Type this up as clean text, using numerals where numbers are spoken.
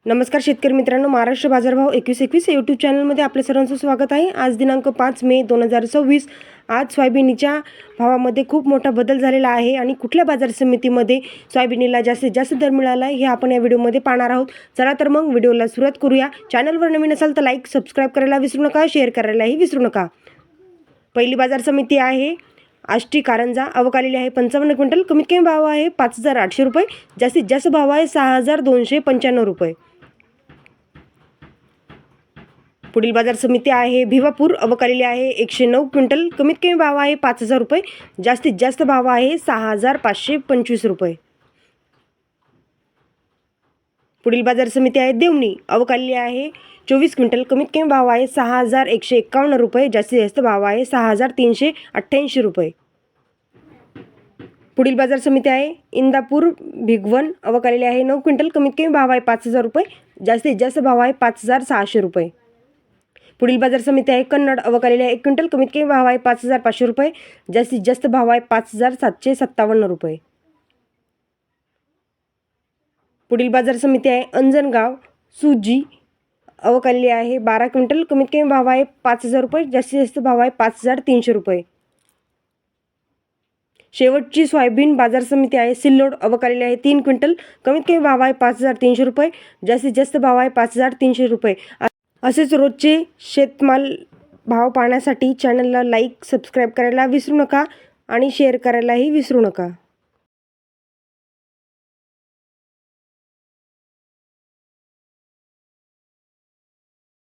नमस्कार शेतकरी मित्रांनो, महाराष्ट्र बाजारभाव 2121 यूट्यूब चॅनलमध्ये आपल्या सर्वांचं स्वागत आहे। आज दिनांक 5 मे 2026। आज सोयाबीनच्या भावामध्ये खूप मोठा बदल झालेला आहे आणि कुठल्या बाजार समितीमध्ये सोयाबीनला जास्तीत जास्त दर मिळाला आहे हे आपण या व्हिडिओमध्ये पाहणार आहोत। चला तर मग व्हिडिओला सुरुवात करूया। चॅनलवर नवीन असाल तर लाईक सबस्क्राईब करायला विसरू नका, शेअर करायलाही विसरू नका। पहिली बाजार समिती आहे आष्टी कारंजा, आवक आलेली आहे 55 क्विंटल। कमीत कमी भाव आहे 5800 रुपये, जास्तीत जास्त भाव आहे 6295 रुपये। पुढील बाजार समिती आहे भिवापूर, आवक आलेली आहे 109 क्विंटल। कमीत कमी भाव आहे 5000 रुपये, जास्तीत जास्त भाव आहे 6525 रुपये। पुढील बाजार समिती आहे देवणी, आवक आलेली आहे 24 क्विंटल। कमीत कमी भाव आहे 6151 रुपये, जास्तीत जास्त भाव आहे 6388 रुपये। पुढील बाजार समिती आहे इंदापूर भिगवण, आवक आलेली आहे 9 क्विंटल। कमीत कमी भाव आहे 5000 रुपये, जास्तीत जास्त भाव आहे 5600 रुपये। पुढील बाजार समिती आहे कन्नड, आवक आलेली आहे 1 क्विंटल। कमीत कमी भाव आहे 5500 रुपये, जास्तीत जास्त भाव आहे 5757 रुपये। पुढील बाजार समिती आहे अंजनगाव सुजी, आवक आलेली आहे 12 क्विंटल। कमीत कमी भाव आहे 5000 रुपये, जास्तीत जास्त भाव आहे 5300 रुपये। शेवटची सोयाबीन बाजार समिती आहे सिल्लोड, आवक आलेली आहे 3 क्विंटल। कमीत कमी भाव आहे 5300 रुपये, जास्तीत जास्त भाव आहे 5300 रुपये। असेच रोजचे शेतमाल भाव पाहण्यासाठी चॅनलला लाईक सबस्क्राईब करायला विसरू नका आणि शेअर करायलाही विसरू नका।